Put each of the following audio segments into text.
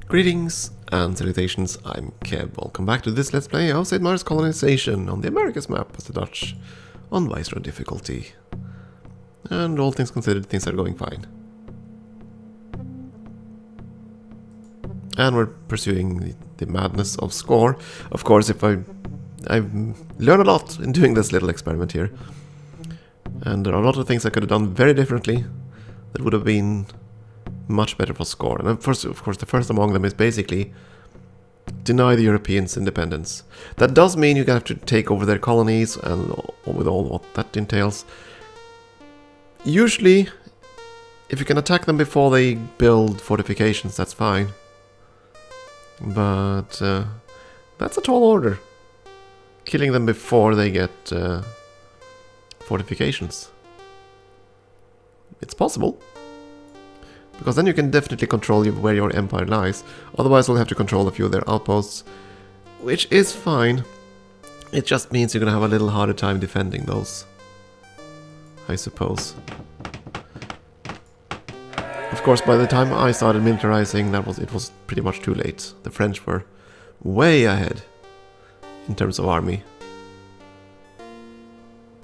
Greetings and salutations, I'm Keb. Welcome back to this Let's Play of Sid Meier's Colonization on the Americas map as the Dutch on Viceroy difficulty. And all things considered, things are going fine. And we're pursuing the madness of score. Of course, I've learned a lot in doing this little experiment here. And there are a lot of things I could have done very differently that would have been much better for score. And of course, the first among them is basically deny the Europeans independence. That does mean you have to take over their colonies and with all what that entails. Usually, if you can attack them before they build fortifications, that's fine. But that's a tall order. Killing them before they get fortifications. It's possible. Because then you can definitely control where your empire lies. Otherwise we'll have to control a few of their outposts. Which is fine. It just means you're gonna have a little harder time defending those, I suppose. Of course, by the time I started militarizing, it was pretty much too late. The French were way ahead in terms of army.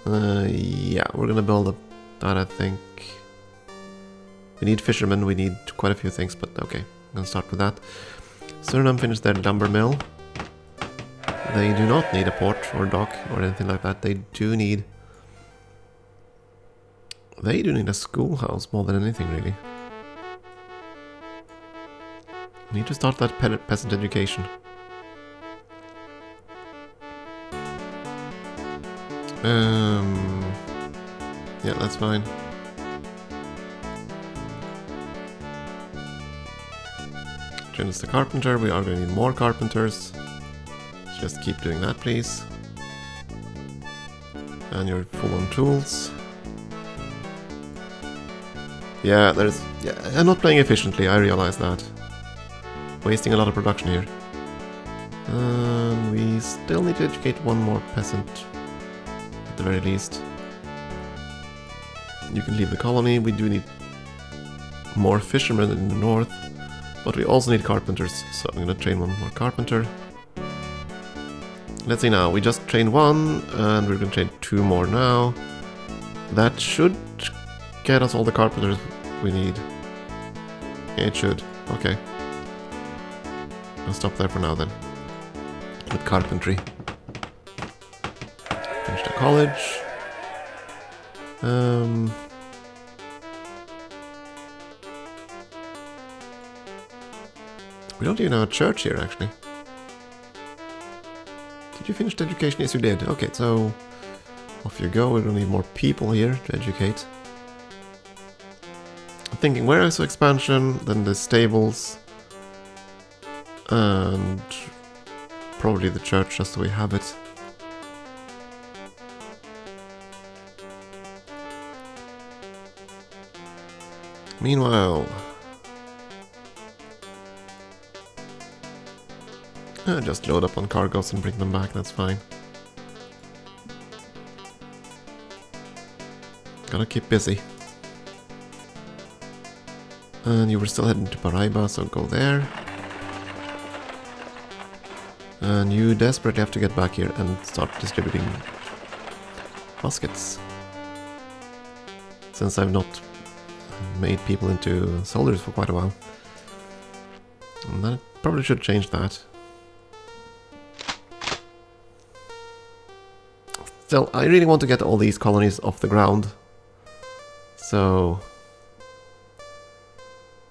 Yeah, we're gonna build up that, I think. We need fishermen, we need quite a few things, but okay, I'm gonna start with that. Suriname finished their lumber mill. They do not need a port or dock or anything like that. They do need a schoolhouse more than anything, really. Need to start that peasant education. Yeah, that's fine. Is the carpenter. We are going to need more carpenters. Just keep doing that, please. And you're full on tools. Yeah, I'm not playing efficiently, I realize that. Wasting a lot of production here. And we still need to educate one more peasant, at the very least. You can leave the colony. We do need more fishermen in the north. But we also need carpenters, so I'm gonna train one more carpenter. Let's see now, we just trained one, and we're gonna train two more now. That should get us all the carpenters we need. It should, okay. I'll stop there for now then. With carpentry. Finish the college. We don't even have a church here, actually. Did you finish the education? Yes, you did. Okay, so off you go. We're gonna need more people here to educate. I'm thinking warehouse expansion, then the stables, and probably the church, just so we have it. Meanwhile, just load up on cargoes and bring them back, that's fine. Gotta keep busy. And you were still heading to Paraiba, so go there. And you desperately have to get back here and start distributing muskets. Since I've not made people into soldiers for quite a while. And that probably should change that. Still, I really want to get all these colonies off the ground. So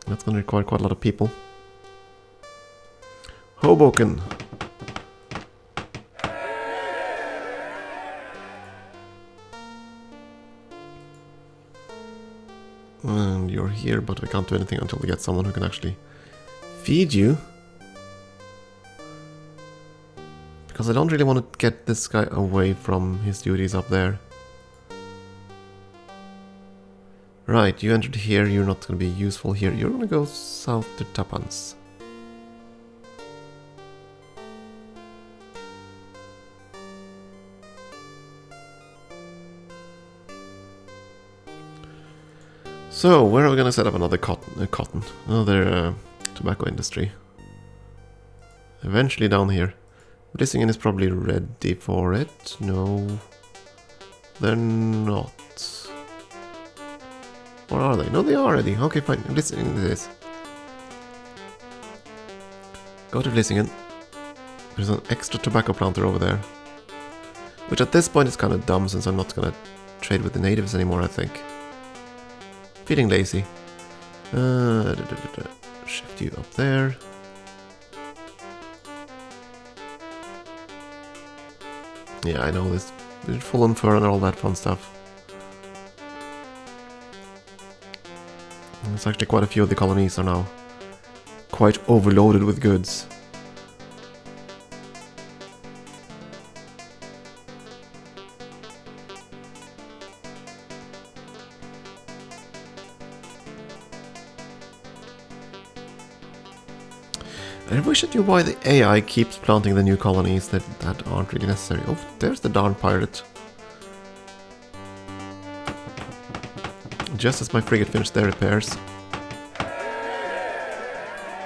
that's going to require quite a lot of people. Hoboken. And you're here, but we can't do anything until we get someone who can actually feed you. Because I don't really want to get this guy away from his duties up there. Right, you entered here, you're not going to be useful here. You're going to go south to Tapans. So, where are we going to set up another another tobacco industry? Eventually down here. Blissingen is probably ready for it. No, they're not. Or are they? No, they are ready. Okay, fine. Blissingen it is. Go to Blissingen. There's an extra tobacco planter over there. Which at this point is kind of dumb since I'm not gonna trade with the natives anymore, I think. Feeling lazy. Shift you up there. Yeah, I know this. Full on fur and all that fun stuff. There's actually quite a few of the colonies are now quite overloaded with goods. I wish I knew why the AI keeps planting the new colonies that aren't really necessary. Oh, there's the darn pirate. Just as my frigate finished their repairs.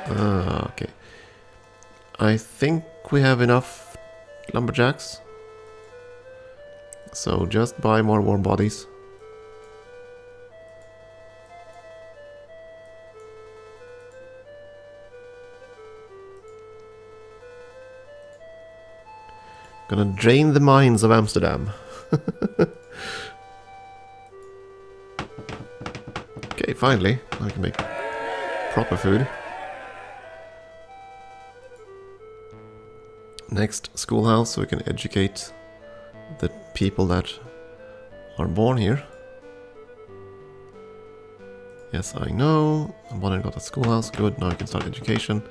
Okay. I think we have enough lumberjacks. So just buy more warm bodies. Gonna drain the mines of Amsterdam. Okay, finally, I can make proper food. Next, schoolhouse, so we can educate the people that are born here. Yes, I know. One got a schoolhouse. Good, now I can start education.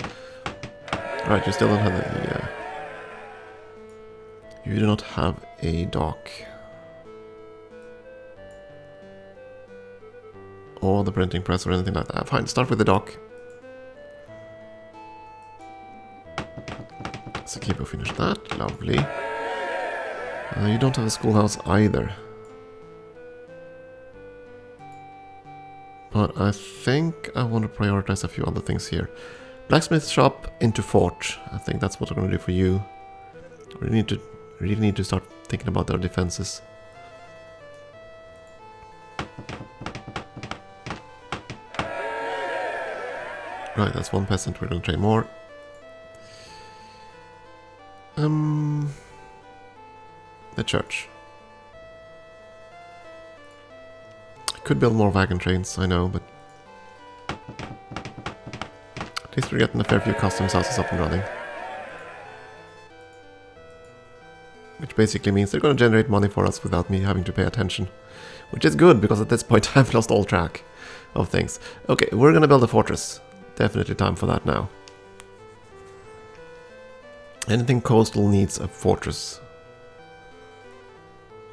Right, you still don't have the... you do not have a dock. Or the printing press or anything like that. Fine, start with the dock. Sakibo finished that. Lovely. You don't have a schoolhouse either. But I think I want to prioritize a few other things here. Blacksmith shop into fort. I think that's what I'm going to do for you. We really need to start thinking about our defenses. Right, that's one peasant. We're going to train more. The church. Could build more wagon trains, I know, but at least we're getting a fair few customs houses up and running. Which basically means they're going to generate money for us without me having to pay attention. Which is good, because at this point I've lost all track of things. Okay, we're going to build a fortress. Definitely time for that now. Anything coastal needs a fortress.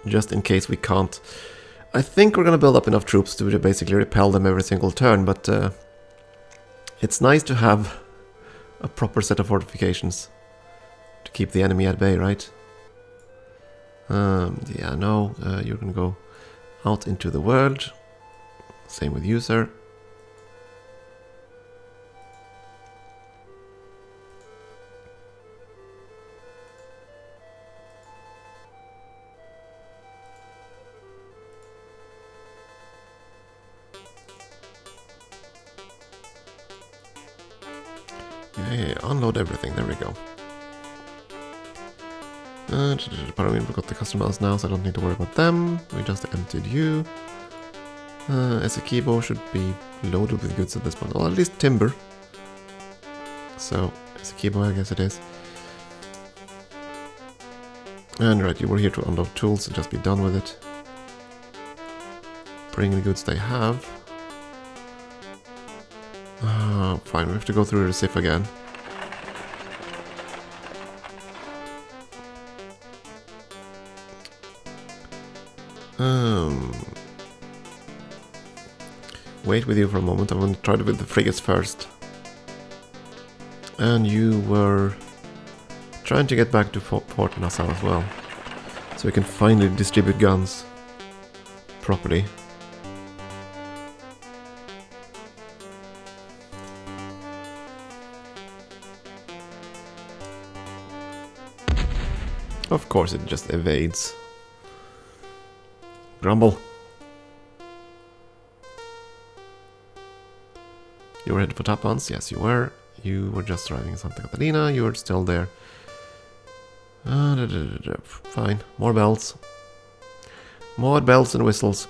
Just in case we can't. I think we're going to build up enough troops to basically repel them every single turn, but it's nice to have a proper set of fortifications to keep the enemy at bay, right? Yeah, no, you're going to go out into the world. Same with you, sir. Yeah, unload everything, there we go. We've got the customers now, so I don't need to worry about them. We just emptied you. Esekibo should be loaded with goods at this point, or at least timber. So, Esekibo, I guess it is. And right, you were here to unload tools, so just be done with it. Bring the goods they have. Fine, we have to go through the Civ again. Wait with you for a moment. I'm going to try with the frigates first. And you were trying to get back to Port Nassau as well, so we can finally distribute guns properly. Of course it just evades. Grumble. You were headed for Tapans? Yes, you were. You were just arriving in Santa Catalina. You were still there. Fine. More bells. More bells and whistles.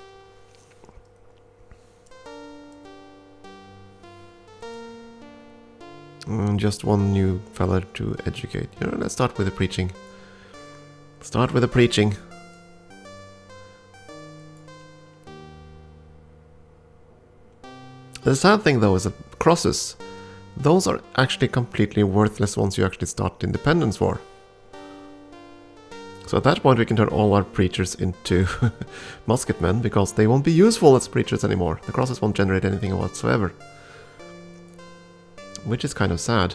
Just one new fella to educate. You know, let's start with the preaching. Start with the preaching. The sad thing though is that crosses, those are actually completely worthless once you actually start Independence War. So at that point we can turn all our preachers into musketmen, because they won't be useful as preachers anymore. The crosses won't generate anything whatsoever. Which is kind of sad.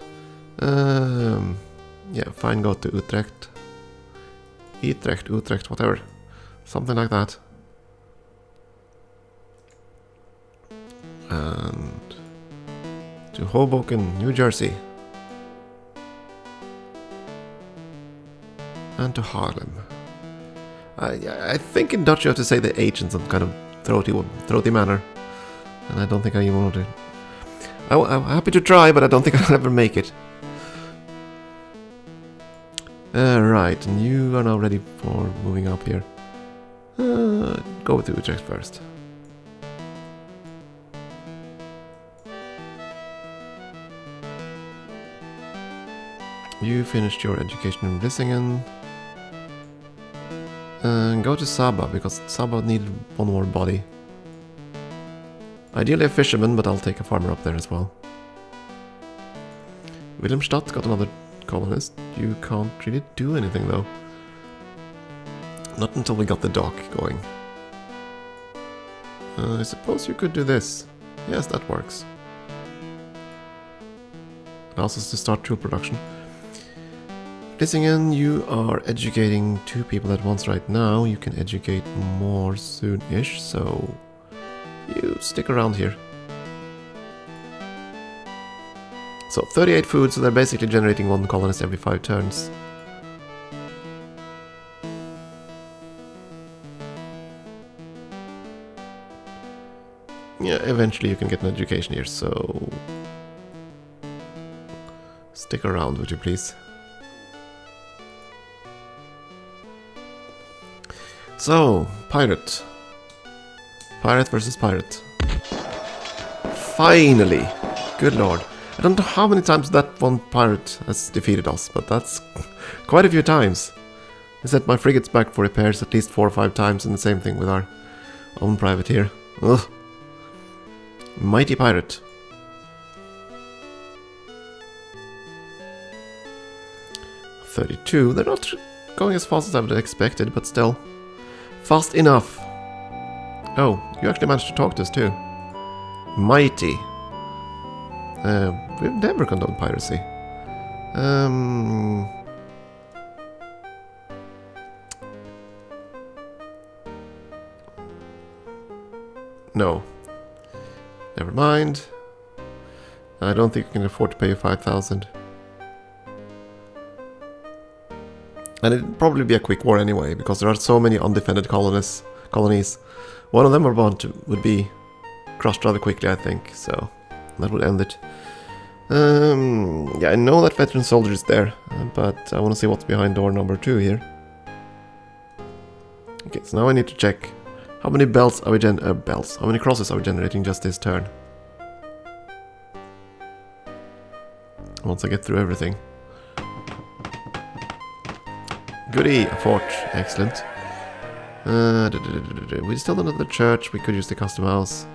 Yeah, fine, go to Utrecht. Utrecht, whatever. Something like that. And to Hoboken, New Jersey. And to Harlem. I think in Dutch you have to say the H in some kind of throaty manner. And I don't think I even want to. I'm happy to try, but I don't think I'll ever make it. Right, and you are now ready for moving up here. Go to Utrecht first. You finished your education in Vlissingen. Go to Saba, because Saba needed one more body. Ideally a fisherman, but I'll take a farmer up there as well. Wilhelmstadt got another colonist. You can't really do anything though. Not until we got the dock going. I suppose you could do this. Yes, that works. Allows us to start troop production. Vlissingen, you are educating 2 people at once right now. You can educate more soon-ish, so you stick around here. So 38 food, so they're basically generating 1 colonist every 5 turns. Yeah, eventually you can get an education here, so stick around, would you please? So, pirate. Pirate versus pirate. Finally! Good lord. I don't know how many times that one pirate has defeated us, but that's quite a few times. I sent my frigates back for repairs at least 4 or 5 times, and the same thing with our own privateer. Ugh. Mighty pirate. $32. They're not going as fast as I would have expected, but still. Fast enough. Oh, you actually managed to talk to us too. Mighty. We've never condoned piracy. No. Never mind. I don't think we can afford to pay you 5,000. And it'd probably be a quick war anyway, because there are so many undefended colonies. One of them would be crushed rather quickly, I think, so that would end it. Yeah, I know that veteran soldier is there, but I want to see what's behind door number 2 here. Okay, so now I need to check how many bells are we how many crosses are we generating just this turn? Once I get through everything. Goody, a fort, excellent. We still don't have the church, we could use the custom house.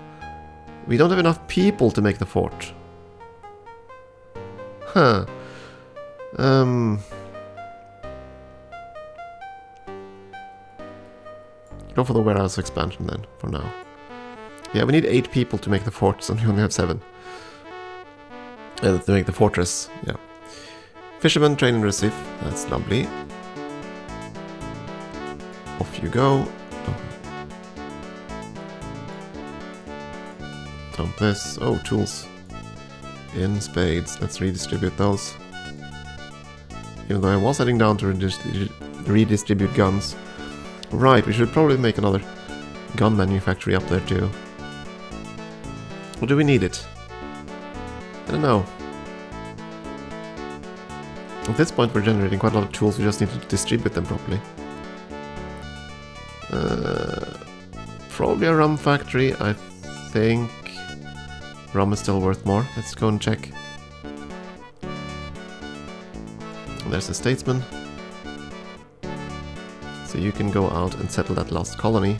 We don't have enough people to make the fort. Huh. Go for the warehouse expansion then, for now. Yeah, we need 8 people to make the fort, so we only have 7. To make the fortress, yeah. Fisherman, train in Recife, that's lovely. Off you go. Dump this. Oh, tools. In spades. Let's redistribute those. Even though I was heading down to redistribute guns. Right, we should probably make another gun manufactory up there too. Or do we need it? I don't know. At this point we're generating quite a lot of tools, we just need to distribute them properly. Probably a rum factory, I think. Rum is still worth more. Let's go and check. There's a statesman. So you can go out and settle that last colony.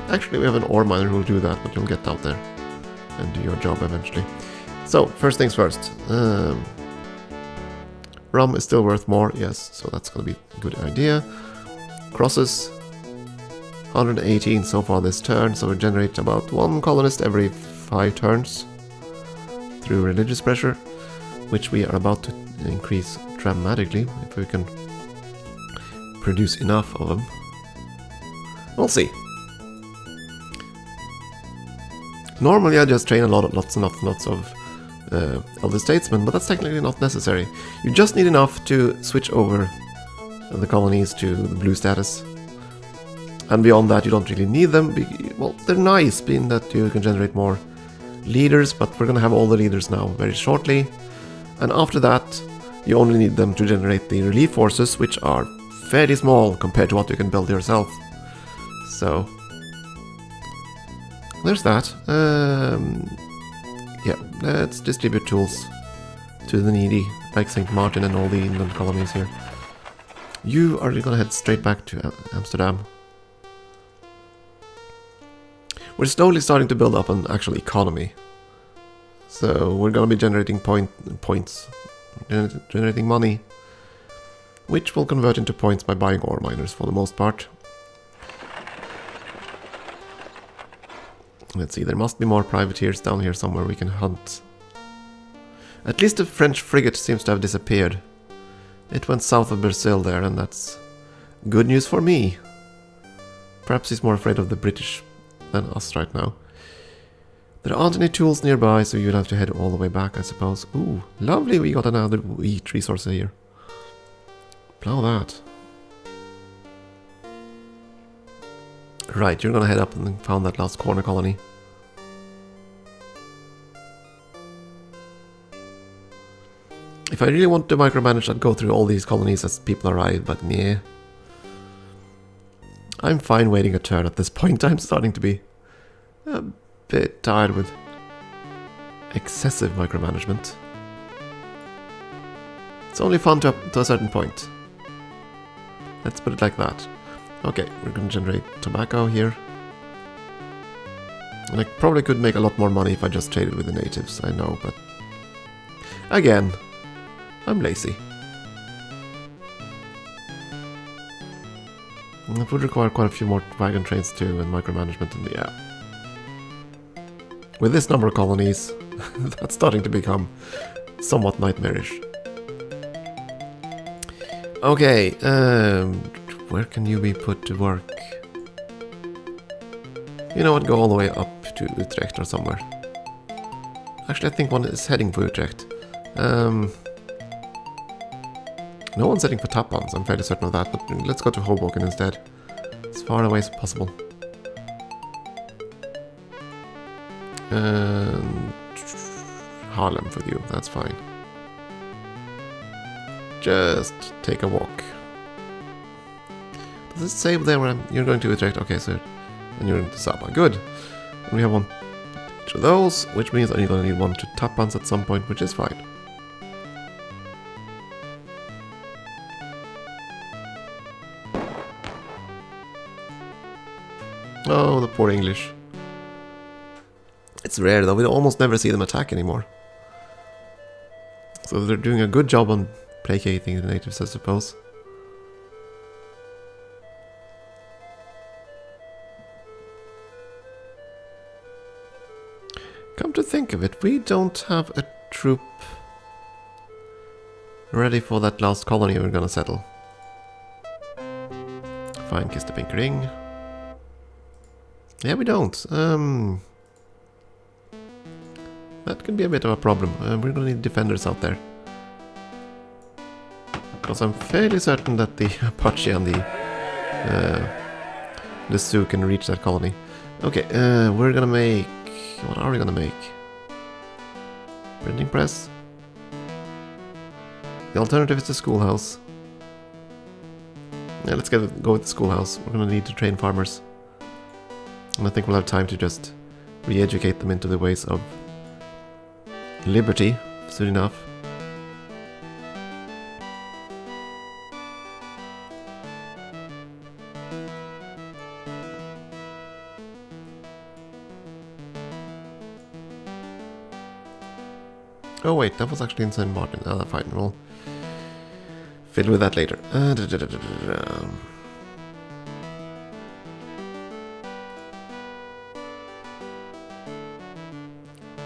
Actually, we have an ore miner who will do that, but you'll get out there and do your job eventually. So, first things first. Rum is still worth more, yes, so that's going to be a good idea. Crosses. 118 so far this turn, so we generate about 1 colonist every 5 turns through religious pressure, which we are about to increase dramatically if we can produce enough of them. We'll see. Normally I just train lots and lots of elder statesmen, but that's technically not necessary. You just need enough to switch over the colonies to the blue status. And beyond that, you don't really need them. Well, they're nice, being that you can generate more leaders, but we're going to have all the leaders now very shortly. And after that, you only need them to generate the relief forces, which are fairly small compared to what you can build yourself. So, there's that. Yeah, let's distribute tools to the needy, like St. Martin and all the inland colonies here. You are going to head straight back to Amsterdam. We're slowly starting to build up an actual economy. So we're going to be generating points, generating money, which will convert into points by buying ore miners for the most part. Let's see, there must be more privateers down here somewhere we can hunt. At least the French frigate seems to have disappeared. It went south of Brazil there, and that's good news for me. Perhaps he's more afraid of the British than us right now. There aren't any tools nearby, so you'd have to head all the way back, I suppose. Ooh, lovely, we got another wheat resource here. Plow that. Right, you're gonna head up and found that last corner colony. If I really want to micromanage, I'd go through all these colonies as people arrive, but yeah. I'm fine waiting a turn at this point. I'm starting to be a bit tired with excessive micromanagement. It's only fun to a certain point. Let's put it like that. Okay, we're going to generate tobacco here. And I probably could make a lot more money if I just traded with the natives, I know, but again, I'm lazy. It would require quite a few more wagon trains too, and micromanagement, and yeah. With this number of colonies, that's starting to become somewhat nightmarish. Okay, where can you be put to work? You know what, go all the way up to Utrecht or somewhere. Actually, I think one is heading for Utrecht. No one's heading for Tappans, I'm fairly certain of that, but let's go to Hoboken instead. As far away as possible. And Haarlem for you, that's fine. Just take a walk. Does it say there where you're going to Utrecht? Okay, so and you're into Saba. Good. And we have one each of those, which means I'm going to need one to Tappans at some point, which is fine. Oh, the poor English. It's rare though, we almost never see them attack anymore. So they're doing a good job on placating the natives, I suppose. Come to think of it, we don't have a troop ready for that last colony we're gonna settle. Fine, kiss the pink ring. Yeah, we don't. That could be a bit of a problem. We're gonna need defenders out there. Because I'm fairly certain that the Apache and the Sioux can reach that colony. Okay, we're gonna make... What are we gonna make? Printing press? The alternative is the schoolhouse. Yeah, let's go with the schoolhouse. We're gonna need to train farmers. And I think we'll have time to just re-educate them into the ways of liberty, soon enough. Oh wait, that was actually in St. Martin. Ah, fine, we'll fiddle with that later.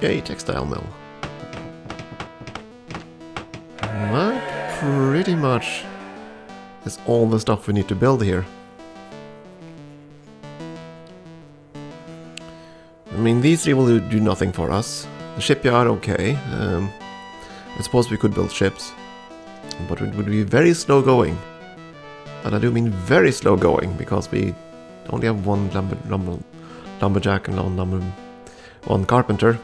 Yay, textile mill. That pretty much is all the stuff we need to build here. I mean, these three will do nothing for us. The shipyard, okay. I suppose we could build ships, but it would be very slow going. And I do mean very slow going, because we only have one lumberjack and one carpenter.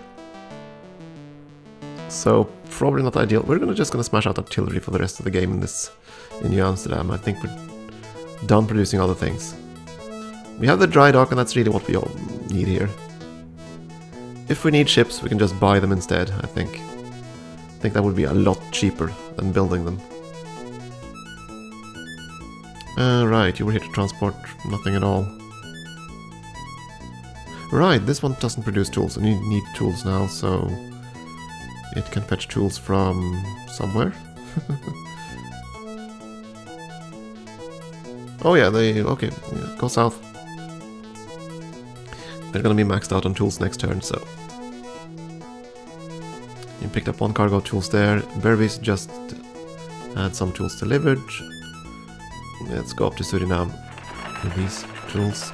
So probably not ideal. We're just gonna smash out artillery for the rest of the game in New Amsterdam. I think we're done producing other things. We have the dry dock, and that's really what we all need here. If we need ships, we can just buy them instead, I think. I think that would be a lot cheaper than building them. Right, you were here to transport nothing at all. Right, this one doesn't produce tools, and you need tools now, so it can fetch tools from somewhere. Oh yeah, okay, yeah, go south. They're gonna be maxed out on tools next turn, so... You picked up one cargo of tools there. Berbice just had some tools delivered. Let's go up to Suriname with these tools.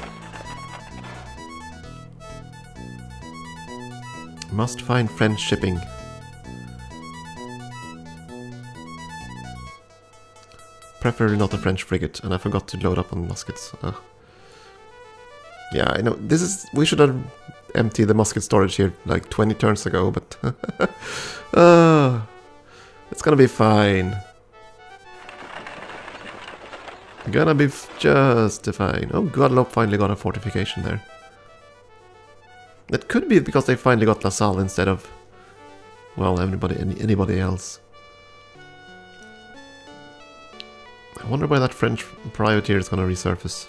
Must find French shipping. Preferably not a French frigate, and I forgot to load up on muskets. Yeah, I know, we should have emptied the musket storage here like 20 turns ago, but it's gonna be fine. Gonna be just fine. Oh, Guadeloupe finally got a fortification there. It could be because they finally got La Salle instead of, well, anybody else. I wonder why that French privateer is gonna resurface.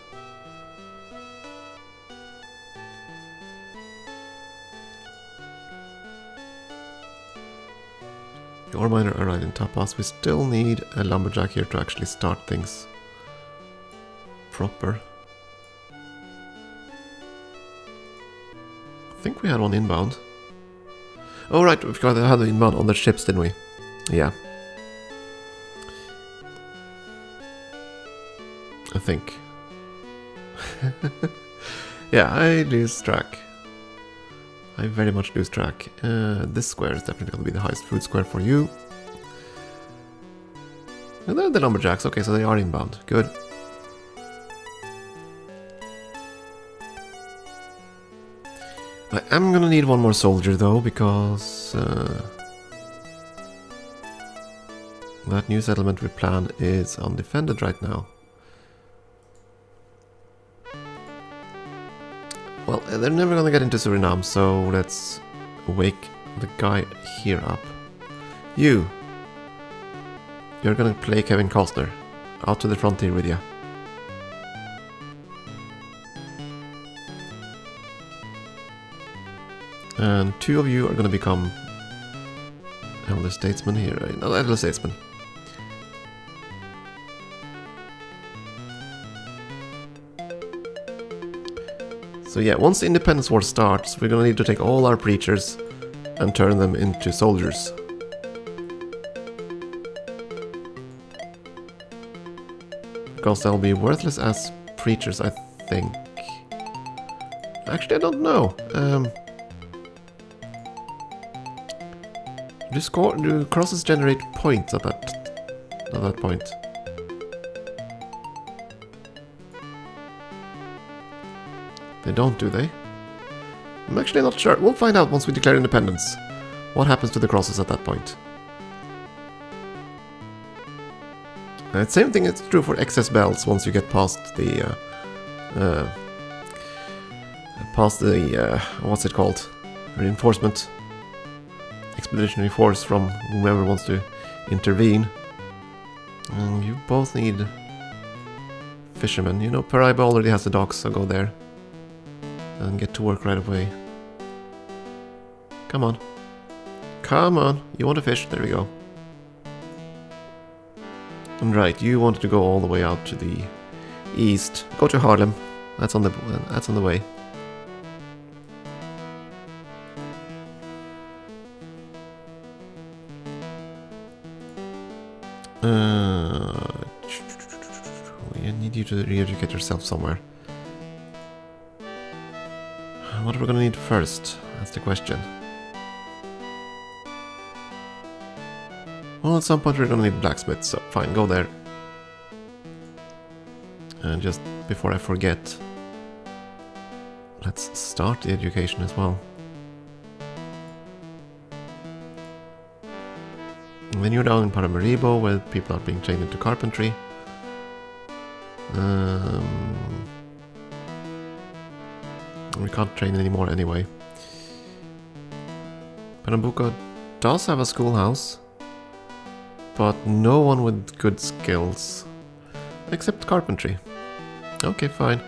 The ore miner arrived in Tapas. We still need a lumberjack here to actually start things proper. I think we had one inbound. Oh right, we had an inbound on the ships, didn't we? Yeah. I think. Yeah, I lose track. I very much lose track. This square is definitely going to be the highest food square for you. And then the lumberjacks. Okay, so they are inbound. Good. I am going to need one more soldier though, because that new settlement we plan is undefended right now. Well, they're never gonna get into Suriname, so let's wake the guy here up. You're gonna play Kevin Costner. Out to the frontier with ya. And two of you are gonna become elder statesmen here, right? No, elder statesmen. So yeah, once the Independence War starts, we're gonna need to take all our preachers and turn them into soldiers. Because they'll be worthless as preachers, I think. Actually, I don't know. Do crosses generate points at that? at that point. They don't, do they? I'm actually not sure. We'll find out once we declare independence. What happens to the crosses at that point? Same thing is true for excess bells once you get past the what's it called? Reinforcement. Expeditionary force from whomever wants to intervene. You both need fishermen. You know, Paraiba already has the docks, so go there. And get to work right away. Come on. Come on. You want to fish? There we go. And right, you wanted to go all the way out to the east. Go to Harlem. That's on the way. We need you to re-educate yourself somewhere. What are we gonna need first? That's the question. Well, at some point we're gonna need blacksmiths, so fine, go there. And just before I forget, let's start the education as well. When you're down in Paramaribo, where people are being trained into carpentry. We can't train anymore anyway. Pernambuco does have a schoolhouse, but no one with good skills. Except carpentry. Okay, fine.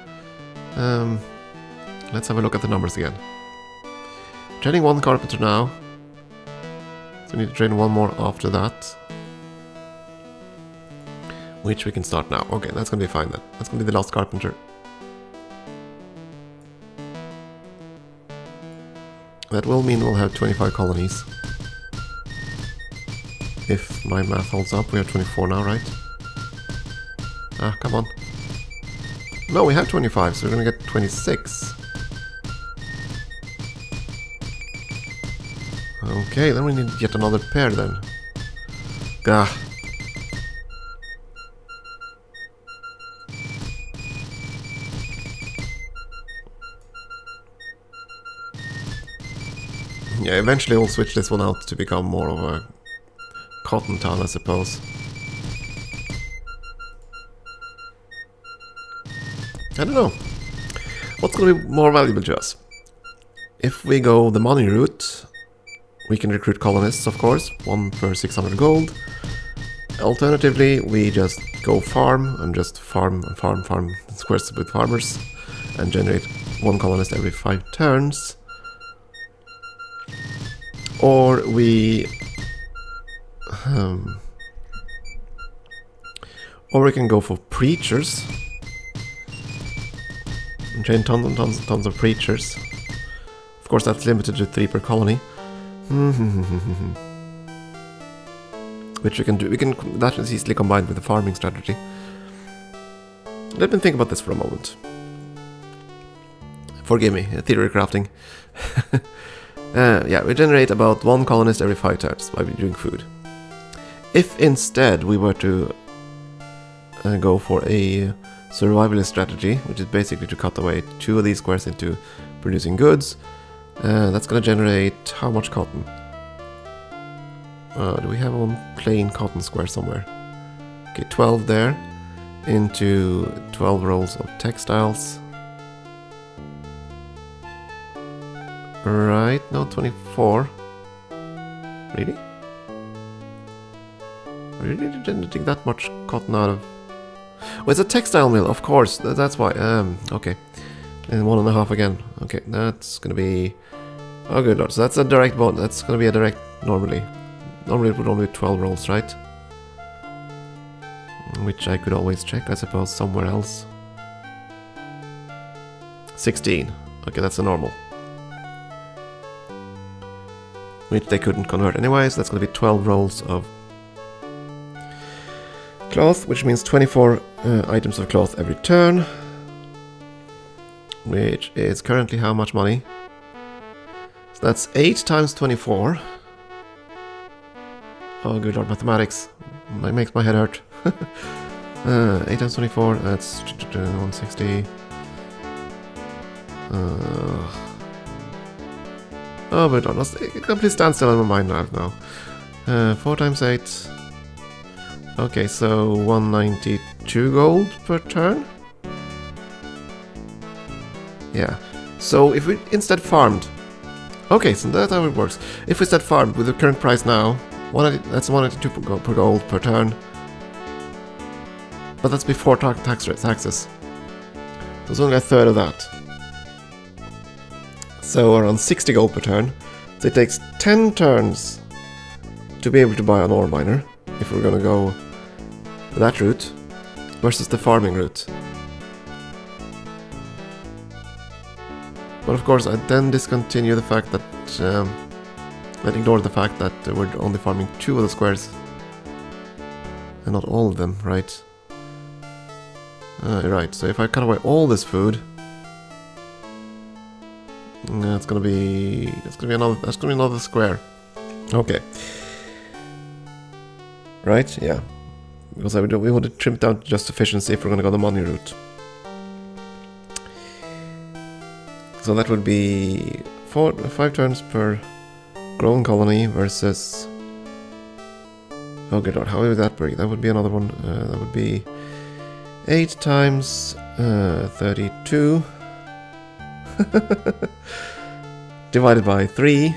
Let's have a look at the numbers again. Training one carpenter now. So we need to train one more after that. Which we can start now. Okay, that's gonna be fine then. That's gonna be the last carpenter. That will mean we'll have 25 colonies. If my math holds up, we have 24 now, right? Ah, come on. No, we have 25, so we're gonna get 26. Okay, then we need yet another pair then. Gah. Yeah, eventually we'll switch this one out to become more of a cotton town, I suppose. I don't know. What's going to be more valuable to us? If we go the money route, we can recruit colonists, of course, 1 per 600 gold. Alternatively, we just go farm and just farm squares with farmers and generate 1 colonist every 5 turns. Or we can go for preachers and train tons of preachers. Of course, that's limited to 3 per colony. Which we can do. That is easily combined with the farming strategy. Let me think about this for a moment. Forgive me, theory crafting. Yeah, we generate about 1 colonist every 5 turns by doing food. If instead we were to go for a survivalist strategy, which is basically to cut away 2 of these squares into producing goods, that's going to generate how much cotton? Do we have one plain cotton square somewhere? Okay, 12 there into 12 rolls of textiles. Right, no, 24. Really? Really didn't take that much cotton out of... Oh, it's a textile mill, of course, that's why. Okay. And 1.5 again. Okay, that's gonna be... Oh, good lord, so that's a direct bond. That's gonna be a direct, normally. Normally it would only be 12 rolls, right? Which I could always check, I suppose, somewhere else. 16. Okay, that's a normal. Which they couldn't convert anyways. That's going to be 12 rolls of cloth, which means 24 items of cloth every turn. Which is currently how much money? So that's 8 times 24. Oh, good lord, mathematics. It makes my head hurt. 8 times 24, that's 160. Oh, but it completely stands still in my mind now. 4 times 8. Okay, so 192 gold per turn? Yeah. So if we instead farmed... Okay, so that's how it works. If we instead farmed with the current price now, that's 192 per gold per turn. But that's before taxes. So it's only a third of that. So around 60 gold per turn. So it takes 10 turns to be able to buy an ore miner, if we're gonna go that route, versus the farming route. But of course I then discontinue the fact that, let's ignore the fact that we're only farming 2 of the squares. And not all of them, right? Right, so if I cut away all this food, that's gonna be another square. Okay. Right, yeah. Because we want to trim it down to just efficiency if we're gonna go the money route. So that would be 5 turns per growing colony versus... Oh good lord, how would that break? That would be another one. That would be 8 times 32 divided by 3,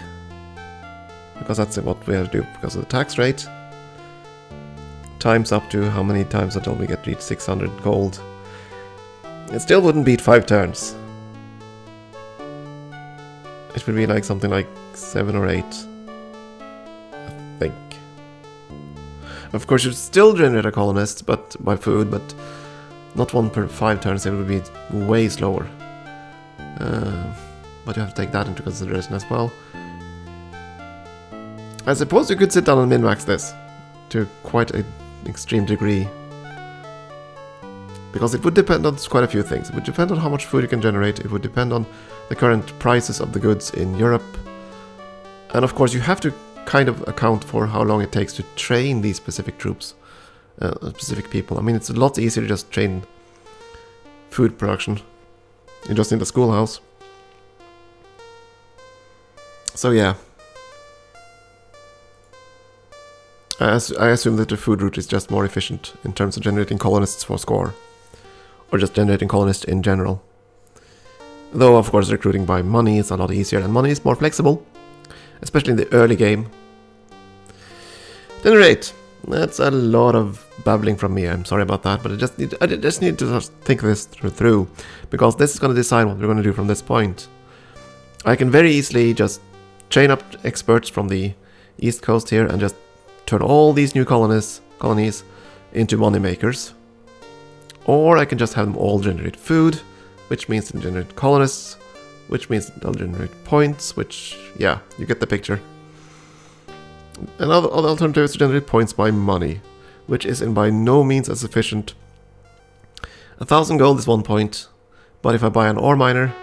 because that's what we have to do because of the tax rate, times up to how many times until we reach 600 gold. It still wouldn't beat 5 turns. It would be like something like 7 or 8, I think. Of course you'd still generate a colonist but by food, but not 1 per 5 turns. It would be way slower. But you have to take that into consideration as well. I suppose you could sit down and min-max this to quite an extreme degree. Because it would depend on quite a few things. It would depend on how much food you can generate. It would depend on the current prices of the goods in Europe. And of course you have to kind of account for how long it takes to train these specific troops. Specific people. I mean, it's a lot easier to just train food production. You just need a schoolhouse. So yeah. I assume that the food route is just more efficient in terms of generating colonists for score. Or just generating colonists in general. Though of course recruiting by money is a lot easier, and money is more flexible. Especially in the early game. Generate! That's a lot of babbling from me, I'm sorry about that, but I just need to just think this through, because this is going to decide what we're going to do from this point. I can very easily just train up experts from the east coast here and just turn all these new colonies into money makers. Or I can just have them all generate food, which means they'll generate colonists, which means they'll generate points, which, yeah, you get the picture. Another alternative is to generate points by money, which is by no means as efficient. 1,000 gold is 1 point, but if I buy an ore miner,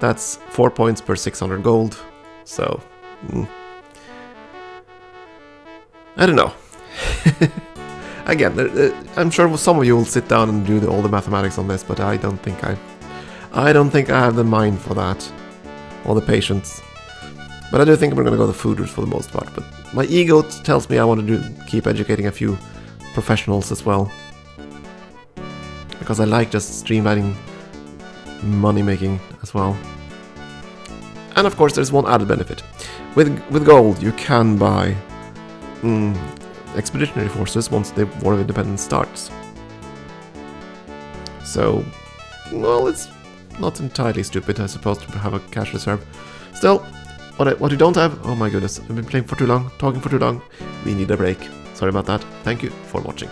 that's 4 points per 600 gold. So, I don't know. Again, I'm sure some of you will sit down and do all the mathematics on this, but I don't think I have the mind for that, or the patience. But I do think we're going to go the food route for the most part. But my ego tells me I want to keep educating a few professionals as well. Because I like just streamlining money making as well. And of course there's one added benefit. With gold you can buy expeditionary forces once the War of Independence starts. So, well, it's not entirely stupid, I suppose, to have a cash reserve. Still, what we don't have... Oh my goodness, I've been playing for too long, talking for too long. We need a break. Sorry about that. Thank you for watching.